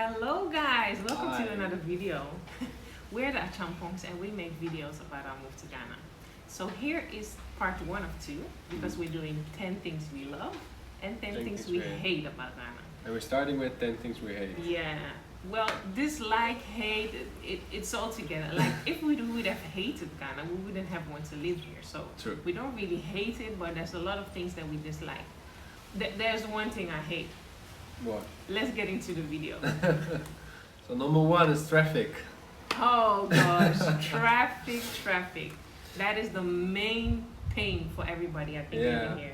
Hello guys, welcome Hi. to another video. We're the Acheampongs and we make videos about our move to Ghana. So here is part 1 of 2 because we're doing 10 things we love and 10 things we hate about Ghana. And we're starting with 10 things we hate. Yeah, well, dislike, hate, it's all together. Like if we would have hated Ghana, we wouldn't have wanted to live here. So True. we don't really hate it, but there's a lot of things that we dislike. There's one thing I hate. What? Let's get into the video. So number 1 is traffic. Oh gosh, traffic. That is the main pain for everybody, I think, living here.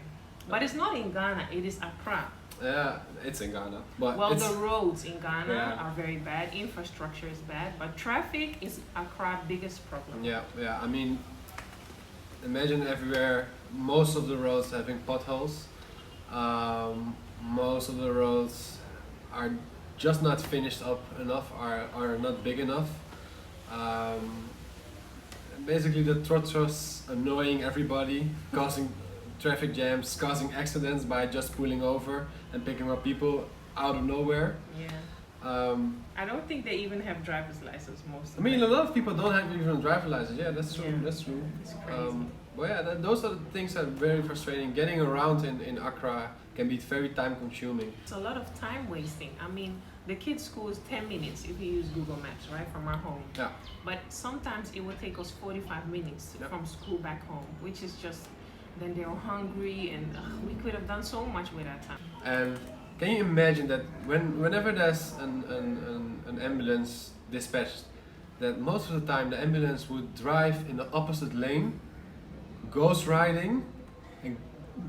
But it's not in Ghana, it is Accra. Yeah, it's in Ghana. But well, the roads in Ghana Yeah. are very bad, infrastructure is bad, but traffic is Accra's biggest problem. Yeah. I mean, imagine everywhere, most of the roads having potholes. Most of the roads are just not finished up enough, are not big enough. Basically the trotters annoying everybody, causing traffic jams, causing accidents by just pulling over and picking up people out of nowhere. Yeah. I don't think they even have driver's license most of I mean, a them. lot of people don't have even a driver's license. Yeah, that's true. Yeah. That's true. It's crazy. But yeah, those are the things that are very frustrating. Getting around in Accra can be very time consuming. It's a lot of time wasting. I mean, the kids' school is 10 minutes if you use Google Maps, right, from our home. Yeah. But sometimes it will take us 45 minutes Yeah. from school back home, which is just, then they're hungry and we could have done so much with our time. And can you imagine that whenever there's an ambulance dispatched, that most of the time the ambulance would drive in the opposite lane, ghost riding, and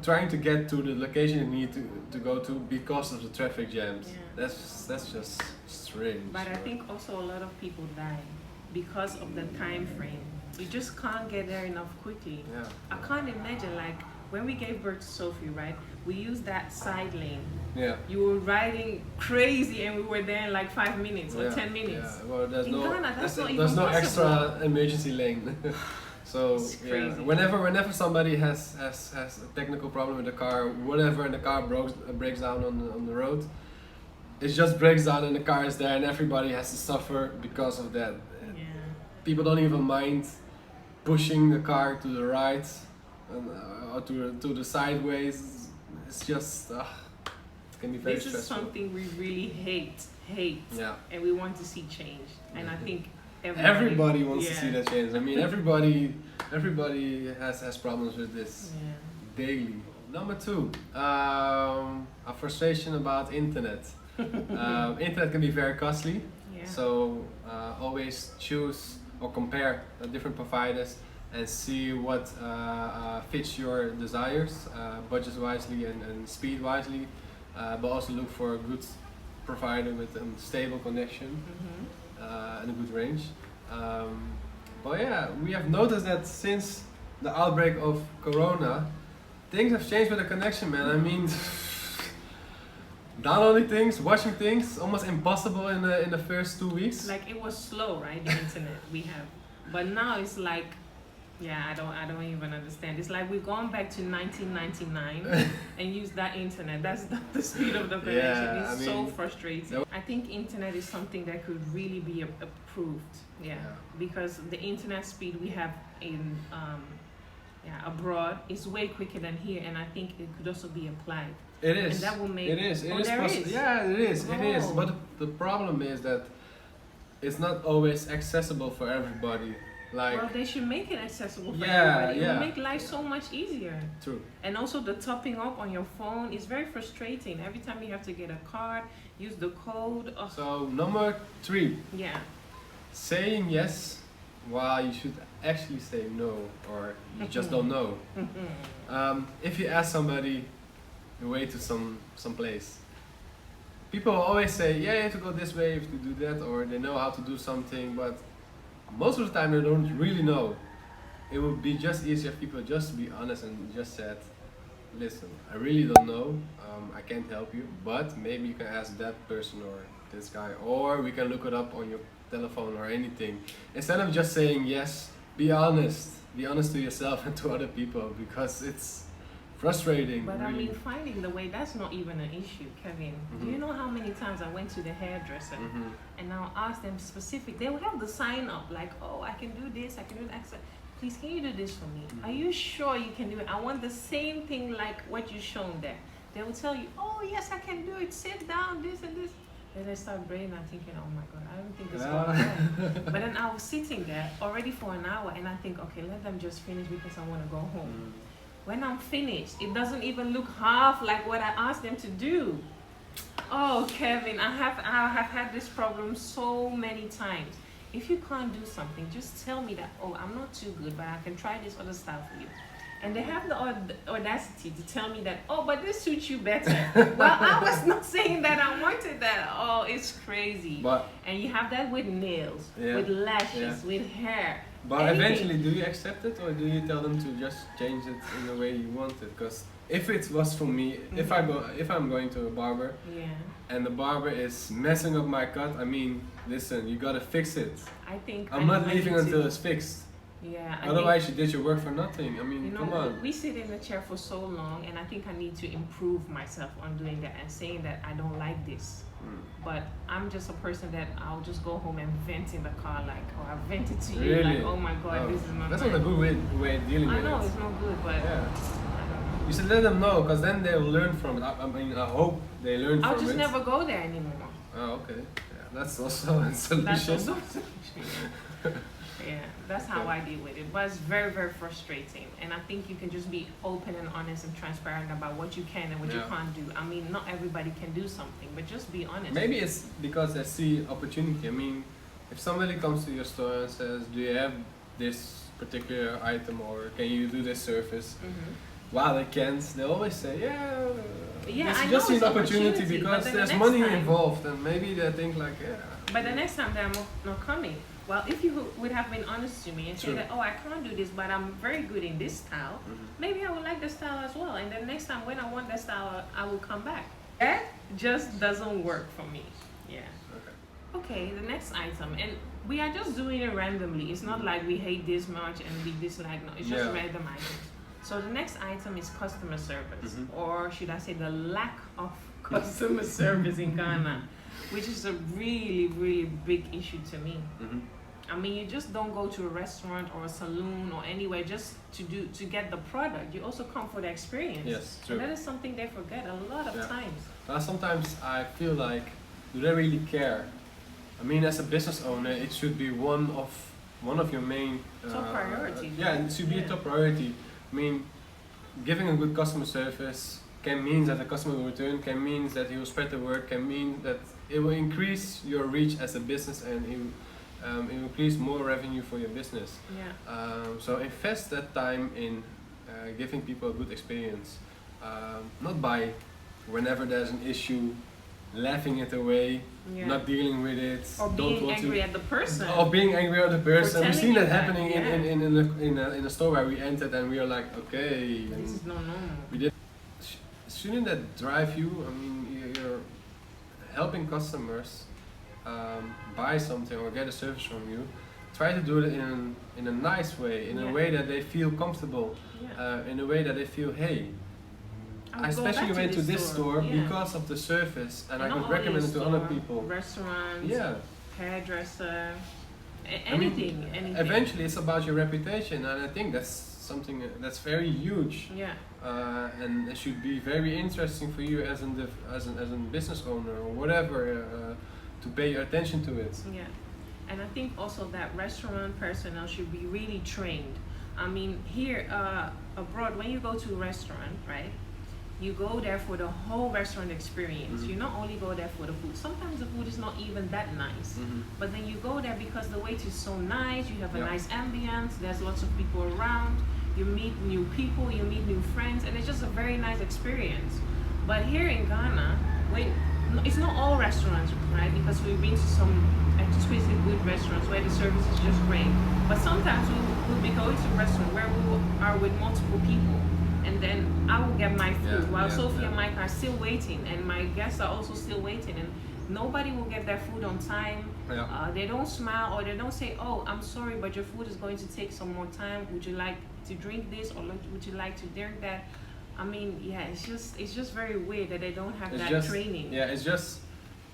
trying to get to the location you need to go to because of the traffic jams. Yeah. That's just strange. But I think also a lot of people die because of the time frame. You just can't get there enough quickly. Yeah. I can't imagine, like, when we gave birth to Sophie, right? We used that side lane. Yeah. You were riding crazy and we were there in like 5 minutes or Yeah, 10 minutes. Yeah. Well, there's In Ghana, that's not there's even no possible. extra emergency lane. So It's yeah, crazy. whenever somebody has a technical problem with the car, whatever, and the car breaks down on the road, it just breaks down and the car is there and everybody has to suffer because of that. Yeah. People don't even mind pushing the car to the right and, or to the sideways. It's just it can be very This is stressful. something we really hate, Yeah. and we want to see change. And I think Everybody wants to yeah. see that change. I mean, everybody has problems with this Yeah. daily. Number 2, a frustration about internet. Internet can be very costly, Yeah. so always choose or compare different providers and see what fits your desires, budget wisely and speed wisely, but also look for a good provider with a stable connection. Mhm. And a good range. But yeah, we have noticed that since the outbreak of Corona, things have changed with the connection, man. I mean, downloading things, watching things, almost impossible in the first 2 weeks. Like it was slow, right? The internet we have, but now it's like, yeah, I don't even understand. It's like we've gone back to 1999 and use that internet. That's the speed of the connection. Yeah, It's I so mean, frustrating. I think internet is something that could really be approved. Yeah, because the internet speed we have in abroad is way quicker than here, and I think it could also be applied. It is. And that will make. It is. It Oh, is. there is. Yeah, it is. It is. Oh. But the problem is that it's not always accessible for everybody. Like, Well, they should make it accessible for Yeah, everybody. It yeah. will make life so much easier. true. And also the topping up on your phone is very frustrating. Every time you have to get a card, use the code. Oh, So number 3. yeah. Saying yes while you should actually say no, or you just don't know. If you ask somebody the way to some place, people always say, yeah, you have to go this way, you have to do that, or they know how to do something, but most of the time they don't really know. It would be just easier if people just be honest and just said, listen, I really don't know, I can't help you, but maybe you can ask that person or this guy, or we can look it up on your telephone or anything. Instead of just saying yes, be honest to yourself and to other people, because frustrating. But really. I mean, finding the way, that's not even an issue, Kevin. Do you know how many times I went to the hairdresser and I'll ask them specific, they will have the sign up like, oh, I can do this, I can do that. Please, can you do this for me? Are you sure you can do it? I want the same thing like what you shown there. They will tell you, oh, yes, I can do it. Sit down, this and this. Then I start brain and thinking, oh my God, I don't think it's going on. But then I was sitting there already for an hour and I think, okay, let them just finish because I want to go home. When I'm finished, it doesn't even look half like what I asked them to do. Oh, Kevin, I have had this problem so many times. If you can't do something, just tell me that, oh, I'm not too good, but I can try this other style for you. And they have the audacity to tell me that, oh, but this suits you better. Well, I was not saying that I wanted that. Oh, it's crazy. But and you have that with nails, with lashes, with hair. But anything. Eventually, do you accept it, or do you tell them to just change it in the way you want it? Because if it was for me, if I'm going to a barber, and the barber is messing up my cut, I mean, listen, you gotta fix it. I think I'm not leaving until it's fixed. Yeah. Otherwise, you did your work for nothing. I mean, come on. We sit in the chair for so long, and I think I need to improve myself on doing that and saying that I don't like this. But I'm just a person that I'll just go home and vent in the car, like, oh, I vented to you, like, oh my God, this is not. That's not a good way of dealing with it. I know it's not good, but you should let them know, because then they'll learn from it. I mean, I hope they learn from it. I'll just never go there anymore. Oh, okay. Yeah, that's also a solution. That's also a solution. Yeah, that's how I deal with it. But it's very, very frustrating. And I think you can just be open and honest and transparent about what you can and what you can't do. I mean, not everybody can do something, but just be honest. Maybe it's because they see opportunity. I mean, if somebody comes to your store and says, do you have this particular item, or can you do this service? Wow, they can't. They always say, I just know an opportunity because there's money involved, and maybe they think like, But the next time they're not coming. Well, if you would have been honest to me and say that, oh, I can't do this, but I'm very good in this style, maybe I would like the style as well. And then next time when I want that style, I will come back. That just doesn't work for me. Yeah. Okay, the next item. And we are just doing it randomly. It's not like we hate this much and we dislike, no, it's just random items. So the next item is customer service, or should I say the lack of customer service in Ghana, which is a really, really big issue to me. I mean, you just don't go to a restaurant or a saloon or anywhere just to get the product. You also come for the experience. Yes, true. And that is something they forget a lot of times. Sometimes I feel like, do they really care? I mean, as a business owner, it should be one of your main top priorities. It should be a top priority. I mean, giving a good customer service can mean that the customer will return, can mean that he will spread the word, can mean that it will increase your reach as a business, and it will increase more revenue for your business. So invest that time in giving people a good experience, not by whenever there's an issue, laughing it away, not dealing with it, or being angry at the person. Or being angry at the person. We've seen that happening in a store where we entered, and we are like, okay, this is not normal. We did. Shouldn't that drive you? I mean, you're helping customers buy something or get a service from you. Try to do it in a nice way, in a way that they feel comfortable, in a way that they feel, hey, I especially went to this store because of the service, and I could recommend it to other people. Restaurants, hairdresser, anything, I mean, anything. Eventually, it's about your reputation, and I think that's something that's very huge. And it should be very interesting for you as a business owner or whatever to pay attention to it. And I think also that restaurant personnel should be really trained. I mean, here abroad, when you go to a restaurant, right? You go there for the whole restaurant experience. You not only go there for the food. Sometimes the food is not even that nice. But then you go there because the wait is so nice, you have a nice ambience, there's lots of people around, you meet new people, you meet new friends, and it's just a very nice experience. But here in Ghana, it's not all restaurants, right? Because we've been to some exquisitely good restaurants where the service is just great. But sometimes we'll be going to a restaurant where we are with multiple people. And then I will get my food while Sophie and Mike are still waiting, and my guests are also still waiting, and nobody will get their food on time. They don't smile, or they don't say, oh, I'm sorry, but your food is going to take some more time. Would you like to drink this, or would you like to drink that? I mean, yeah, it's just very weird that they don't have It's that just training. yeah, it's just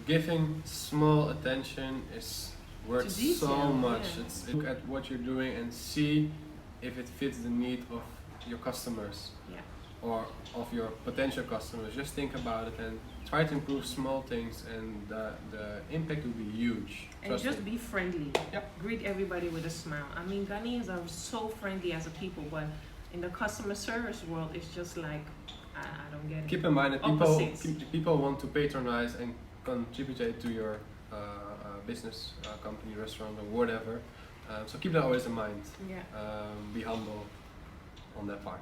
giving small attention is worth To detail, so much. yeah. It's look at what you're doing and see if it fits the need of your customers Yeah. or of your potential customers. Just think about it and try to improve small things, and the impact will be huge. And Trust just me. be friendly. Yep. Greet everybody with a smile. I mean, Ghanaians are so friendly as a people, but in the customer service world, it's just like, I don't get it. Keep in mind that Opposites. people want to patronize and contribute to your business, company, restaurant, or whatever. So keep that always in mind. Yeah. Be humble on that part.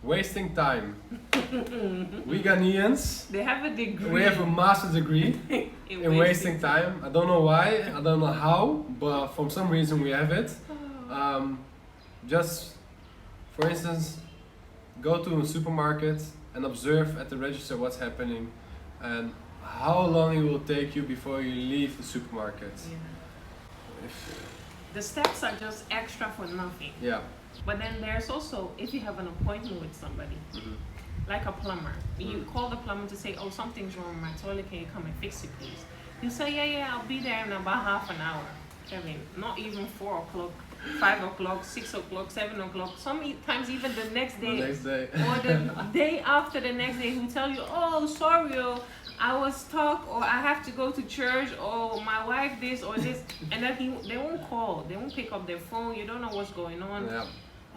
Wasting time. We Ghanaians, They have a degree. we have a master's degree in wasting time. I don't know why, I don't know how, but for some reason we have it. Just, for instance, go to a supermarket and observe at the register what's happening and how long it will take you before you leave the supermarket. Yeah. The steps are just extra for nothing. Yeah. But then there's also, if you have an appointment with somebody, like a plumber, you call the plumber to say, oh, something's wrong with my toilet, can you come and fix it, please? You say, yeah, I'll be there in about half an hour. Kevin, not even 4 o'clock, 5 o'clock, 6 o'clock, 7 o'clock, sometimes even the next day. The next day. Or the day after the next day, who tell you, oh, sorry, I was stuck, or I have to go to church, or my wife this or this, and then they won't call, they won't pick up their phone, you don't know what's going on. Yeah.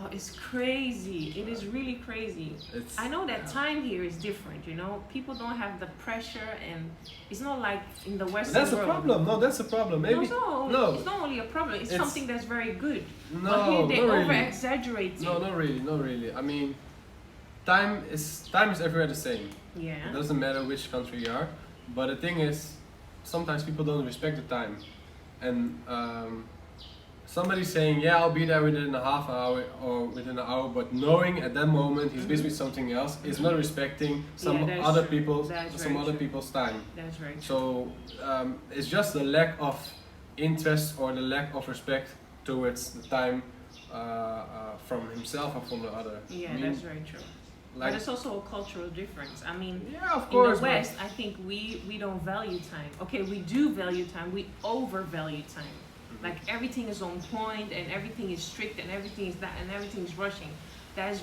Oh, it's crazy. It is really crazy. I know that time here is different, you know. People don't have the pressure, and it's not like in the Western That's world. a problem. No, that's a problem. Maybe No, it's not only a problem. It's something that's very good. No, but here they not really. over-exaggerate it. No, not really. I mean, time is everywhere the same. Yeah. It doesn't matter which country you are. But the thing is, sometimes people don't respect the time, and somebody saying, yeah, I'll be there within a half hour or within an hour, but knowing at that moment he's busy with something else, is not respecting some other people's time. That's very true. So it's just the lack of interest or the lack of respect towards the time from himself or from the other. Yeah, I mean, that's very true. like, but it's also a cultural difference. I mean, yeah, of course, in the West, I think we don't value time. Okay, we do value time. We overvalue time. Like everything is on point and everything is strict and everything is that and everything is rushing. That has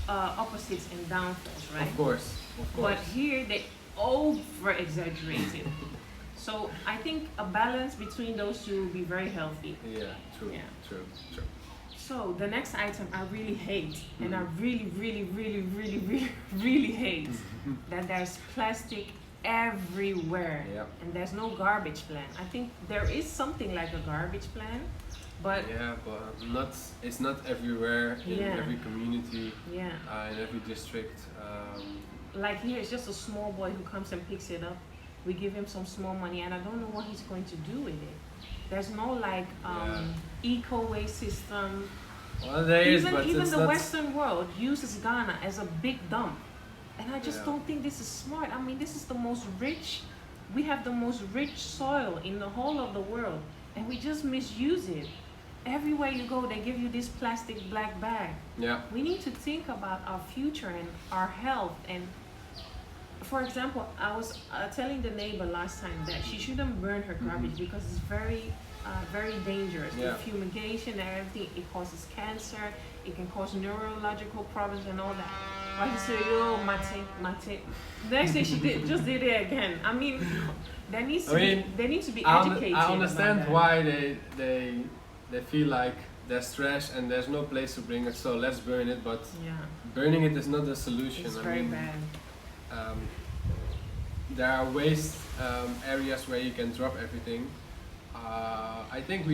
opposites and downfalls, right? Of course. But here they over exaggerate it. So I think a balance between those two will be very healthy. Yeah, true. Yeah. True. So the next item I really hate, and I really hate that there's plastic everywhere, and there's no garbage plan. I think there is something like a garbage plan, but it's not everywhere in every community, in every district. Like here, it's just a small boy who comes and picks it up. We give him some small money, and I don't know what he's going to do with it. There's no like eco waste system. Well, there is, but even it's the not... Western world uses Ghana as a big dump. And I just don't think this is smart. I mean, this is the most rich, we have the most rich soil in the whole of the world, and we just misuse it. Everywhere you go, they give you this plastic black bag. Yeah. We need to think about our future and our health. And for example, I was telling the neighbor last time that she shouldn't burn her garbage because it's very dangerous. The fumigation and everything, it causes cancer, it can cause neurological problems and all that. Why he said, yo, mate. The next day she just did it again. I mean, they need to be educated. I understand about that. why they feel like there's trash and there's no place to bring it, so let's burn it. But burning it is not the solution. It's very bad. There are waste areas where you can drop everything. I think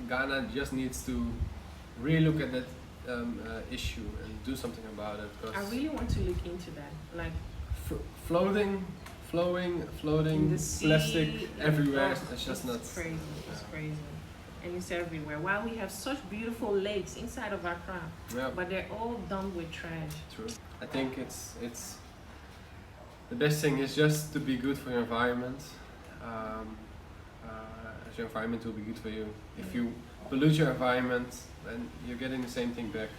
Ghana just needs to really look at that issue and do something about it. I really want to look into that, like floating in the sea, plastic everywhere. It's just not crazy. It's crazy, and it's everywhere. While we have such beautiful lakes inside of Accra, but they're all dumped with trash. True. I think it's the best thing is just to be good for your environment. because your environment will be good for you. If you pollute your environment, then you're getting the same thing back,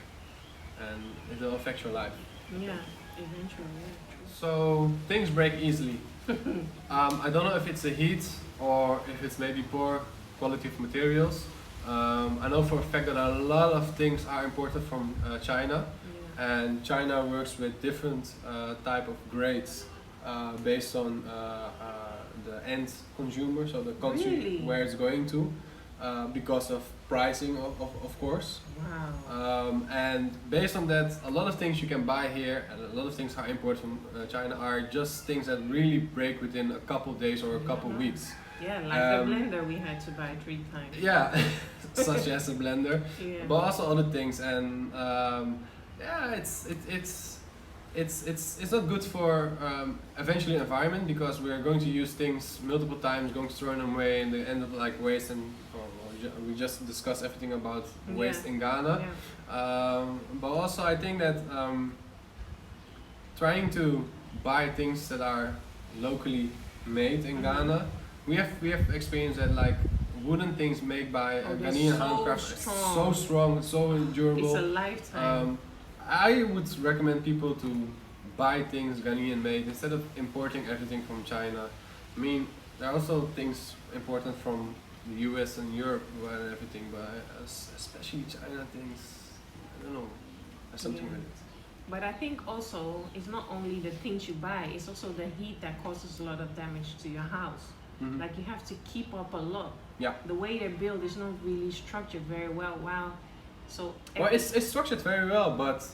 and it will affect your life. Yeah, eventually, yeah. So things break easily. I don't know if it's the heat or if it's maybe poor quality of materials. I know for a fact that a lot of things are imported from China, and China works with different type of grades based on the end consumer, so the country Really? where it's going to, because of pricing of course. Wow. And based on that, a lot of things you can buy here and a lot of things are imported from China are just things that really break within a couple days or a couple weeks. Yeah, like the blender we had to buy 3 times. Yeah, such as a blender, Yeah. but also other things, and yeah, it's not good for eventually environment, because we are going to use things multiple times, going to throw them away, and they end up like waste. And we just discussed everything about waste in Ghana, but also I think that trying to buy things that are locally made in Ghana, we have experienced that like wooden things made by Ghanaian handcraft, so strong, so durable. It's a lifetime. I would recommend people to buy things Ghanaian made instead of importing everything from China. I mean, there are also things important from the US and Europe and everything, but especially China things, I don't know, there's something with it. But I think also it's not only the things you buy, it's also the heat that causes a lot of damage to your house. Like you have to keep up a lot. Yeah. The way they build is not really structured very well. Wow. So. Well, it's structured very well, but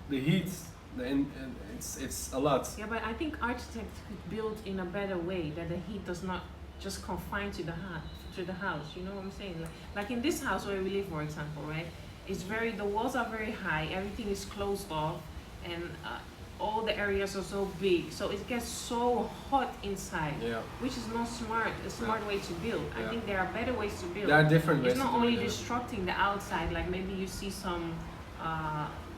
the heat, it's a lot. Yeah, but I think architects could build in a better way, that the heat does not just confine to the house. You know what I'm saying? Like in this house where we live, for example, right? The walls are very high. Everything is closed off, and all the areas are so big, so it gets so hot inside, which is not smart. A smart way to build. I think there are better ways to build. There are different ways. It's not only destructing the outside, like maybe you see some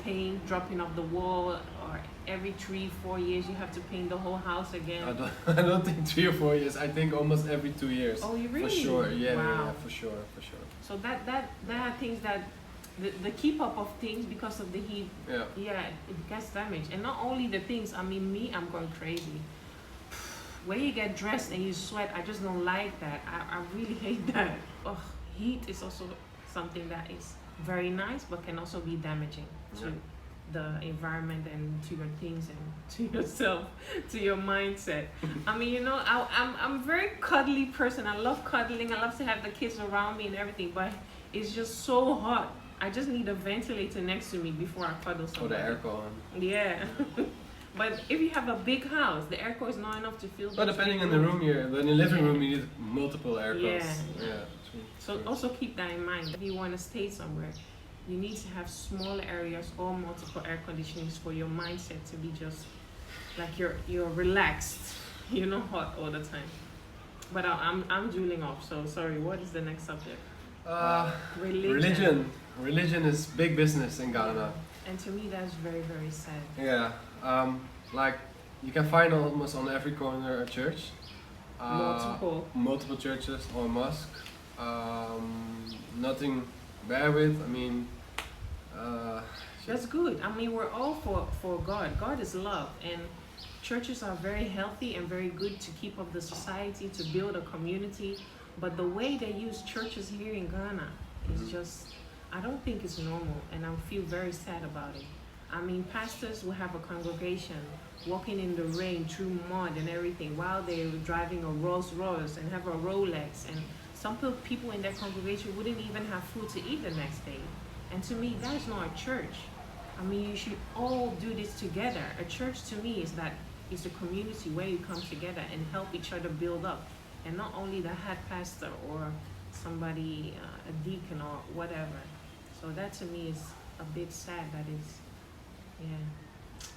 paint dropping off the wall, or every 3-4 years you have to paint the whole house again. I don't think 3 or 4 years. I think almost every 2 years. Oh, you really? For sure, yeah, wow. yeah, for sure. So that are things that the keep up of things, because of the heat, it gets damaged. And not only the things, I mean, I'm going crazy. When you get dressed and you sweat, I just don't like that. I really hate that. Ugh, heat is also something that is very nice, but can also be damaging to the environment and to your things and to yourself, to your mindset. I mean, you know, I'm a very cuddly person. I love cuddling. I love to have the kids around me and everything, but it's just so hot. I just need a ventilator next to me before I cuddle somebody. Or the aircon. Yeah. But if you have a big house, the aircon is not enough to fill. But depending on the room you're, but in the living room you need multiple aircons. Yeah. True. So also keep that in mind. If you want to stay somewhere, you need to have smaller areas or multiple air conditionings for your mindset to be just like you're relaxed. You're not hot all the time. But I'm drooling off. So sorry. What is the next subject? Religion. Religion is big business in Ghana. And to me, that's very, very sad. Yeah. Like you can find almost on every corner a church. Multiple churches or mosque. Nothing bad with. I mean. That's good. I mean, we're all for God. God is love, and churches are very healthy and very good to keep up the society, to build a community. But the way they use churches here in Ghana is just, I don't think it's normal, and I feel very sad about it. I mean, pastors will have a congregation walking in the rain through mud and everything while they're driving a Rolls Royce and have a Rolex, and some people in their congregation wouldn't even have food to eat the next day. And to me, that is not a church. I mean, you should all do this together. A church to me is a community where you come together and help each other build up. And not only the head pastor or somebody, a deacon or whatever. So that to me is a bit sad. That is, yeah.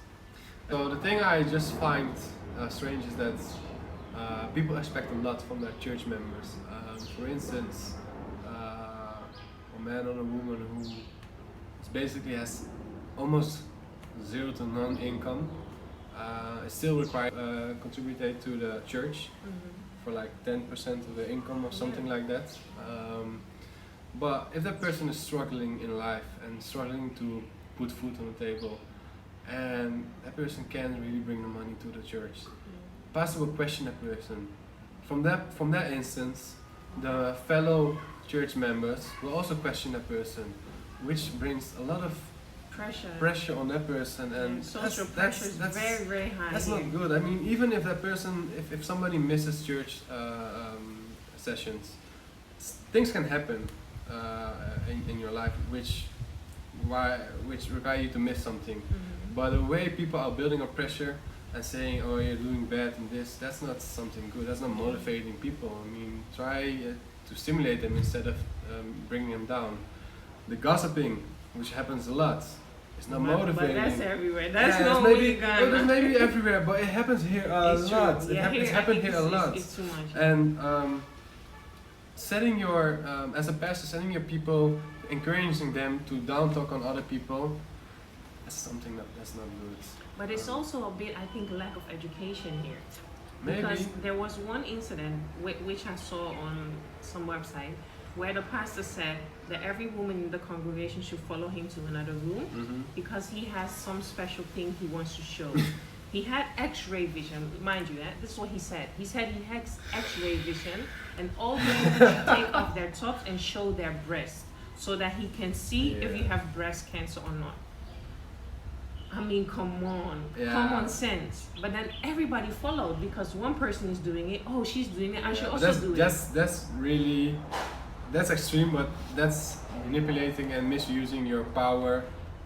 So the thing I just find strange is that people expect a lot from their church members. For instance, a man or a woman who basically has almost zero to none income is still required to contribute to the church. for like 10% of their income or something like that. But if that person is struggling in life and struggling to put food on the table, and that person can't really bring the money to the church, pastor will question that person. From that instance, the fellow church members will also question that person, which brings a lot of pressure on that person, and social pressure is very, very high. That's not good. I mean, even if that person, if somebody misses church sessions, things can happen in your life which require you to miss something. But the way people are building up pressure and saying, "Oh, you're doing bad in this," that's not something good. That's not motivating people. I mean, try to stimulate them instead of bringing them down. The gossiping, which happens a lot, is not motivating. But that's everywhere. That's not only Ghana. It's maybe everywhere, but it happens here a lot. It's happened here a lot. It's too much. And setting your, as a pastor, setting your people, encouraging them to down talk on other people, that's something that's not good. But it's also a bit, I think, lack of education here. Maybe. Because there was one incident which I saw on some website where the pastor said that every woman in the congregation should follow him to another room because he has some special thing he wants to show. He had X-ray vision, mind you, this is what he said. He said he has X-ray vision, and all women should take off their tops and show their breasts so that he can see if you have breast cancer or not. I mean, come on, common sense. But then everybody followed because one person is doing it. Oh, she's doing it. I should also do it. That's really, that's extreme, but that's manipulating and misusing your power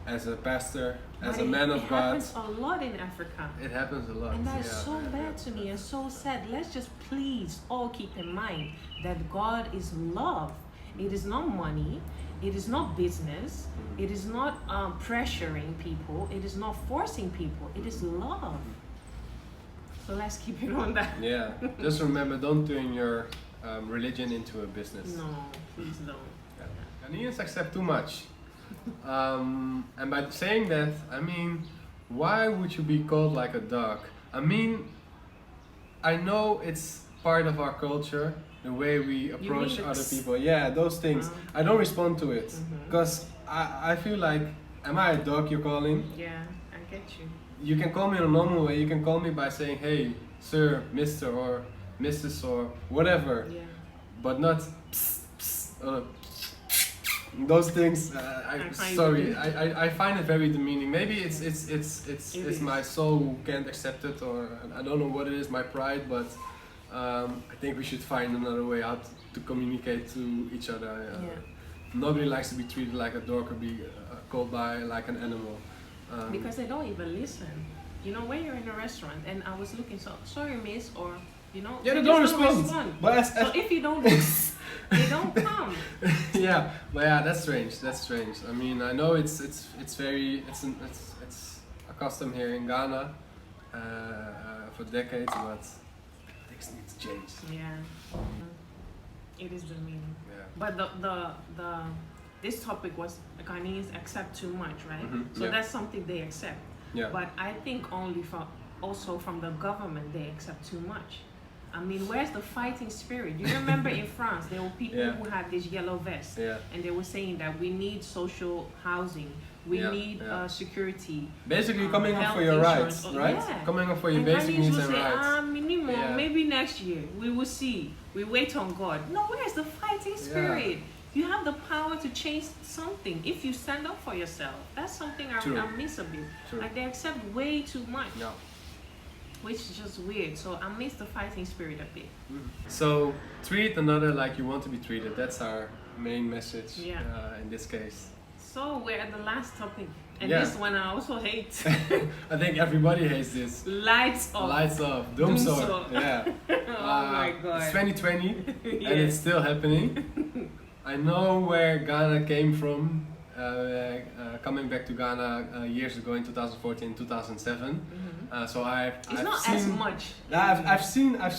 as a pastor, as a man of God. It happens a lot in Africa. It happens a lot. And that's so bad to me and so sad. Let's just please all keep in mind that God is love. It is not money. It is not business. It is not pressuring people. It is not forcing people. It is love. So let's keep it on that. Yeah. Just remember, don't turn your religion into a business. No, please don't. Ghanaians accept too much. And by saying that, I mean, why would you be called like a dog? I mean, I know it's part of our culture, the way we approach other people. Yeah, those things. I don't respond to it because I feel like, am I a dog you're calling? Yeah, I get you. You can call me in a normal way. You can call me by saying, "Hey, sir, Mister, or Mrs. or whatever," but not psst, psst, those things. I find it very demeaning. Maybe it's my soul who can't accept it, or I don't know what it is, my pride, but. I think we should find another way out to communicate to each other. Nobody likes to be treated like a dog or be called by like an animal. Because they don't even listen. You know, when you're in a restaurant and I was looking, sorry miss, or you know, they don't respond. But so if you don't they don't come. But that's strange. That's strange. I mean, I know it's very it's a custom here in Ghana for decades, but needs to change. It is the meaning. But the this topic was Ghanaians accept too much, right? So that's something they accept. But I think only from the government they accept too much. I mean, where's the fighting spirit? Do you remember in France there were people who had this yellow vest and they were saying that we need social housing. We need security. Basically, coming up for your rights, right? Coming up for your basic needs and rights. Minimum, maybe next year. We will see. We wait on God. No, where's the fighting spirit? You have the power to change something if you stand up for yourself. That's something I miss a bit. Like they accept way too much. Which is just weird. So I miss the fighting spirit a bit. So treat another like you want to be treated. That's our main message in this case. So we're at the last topic, and this one I also hate. I think everybody hates this. Lights off. Lights off. Doomsor. Oh my God. It's 2020, and it's still happening. I know where Ghana came from. Coming back to Ghana years ago in 2014, 2007. So I've not seen, as much. I've seen. I've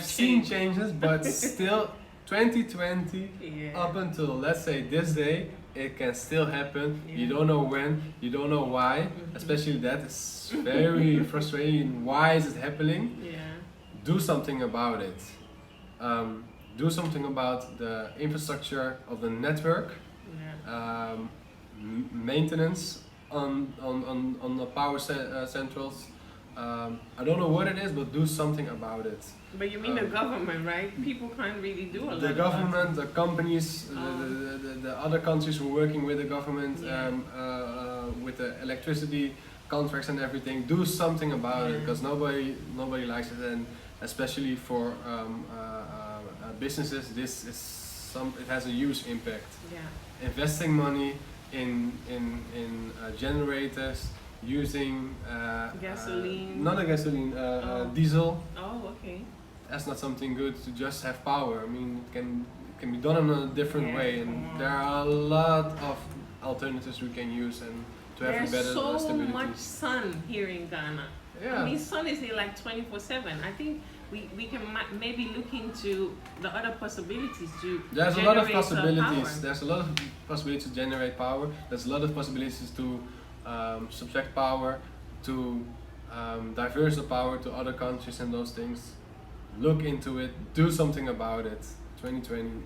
seen changes, but still. 2020 up until let's say this day, it can still happen. You don't know when, you don't know why. Especially that is very frustrating. Why is it happening? do something about it. Do something about the infrastructure of the network, maintenance on the power centrals. I don't know what it is, but do something about it. But you mean the government, right? People can't really do a lot. The government, the companies, the other countries who are working with the government, with the electricity contracts and everything. Do something about it, because nobody likes it, and especially for businesses, it has a huge impact. Yeah. Investing money in generators, using gasoline. not a gasoline, diesel. Oh, okay. That's not something good to just have power. I mean, it can be done in a different way, and there are a lot of alternatives we can use and to have a better There's so stability. much sun here in Ghana. Yeah. I mean, sun is here like 24/7. I think we can maybe look into the other possibilities to There's a generate lot of possibilities. power. There's a lot of possibilities to generate power. There's a lot of possibilities to subtract power, to diverse the power to other countries and those things. Look into it. Do something about it. 2020.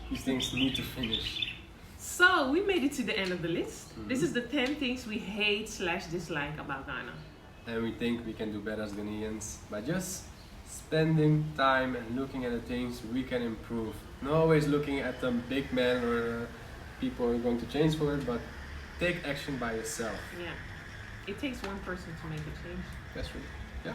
These things need to finish. So we made it to the end of the list. This is the 10 things we hate/dislike about Ghana. And we think we can do better as Ghanaians by just spending time and looking at the things we can improve. Not always looking at the big man or people who are going to change for it, but take action by yourself. Yeah. It takes one person to make a change. That's true. Yeah.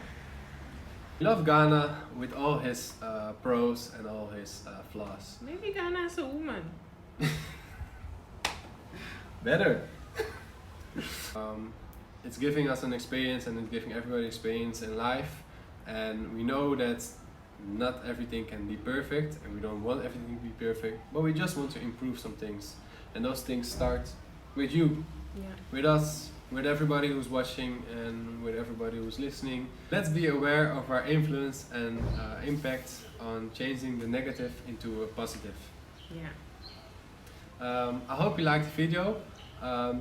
We love Ghana with all his pros and all his flaws. Maybe Ghana is a woman. Better. It's giving us an experience, and it's giving everybody experience in life, and we know that not everything can be perfect, and we don't want everything to be perfect, but we just want to improve some things, and those things start with you, with us, with everybody who's watching, and with everybody who's listening. Let's be aware of our influence and impact on changing the negative into a positive. I hope you liked the video.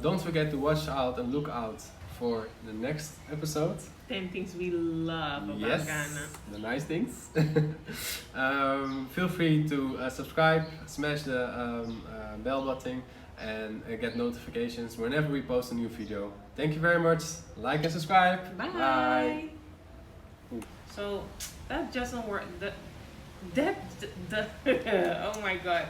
Don't forget to watch out and look out for the next episode. 10 things we love about Ghana. The nice things. Feel free to subscribe, smash the bell button, and get notifications whenever we post a new video. Thank you very much. Like and subscribe. Bye. Bye. So that doesn't work. Oh my god.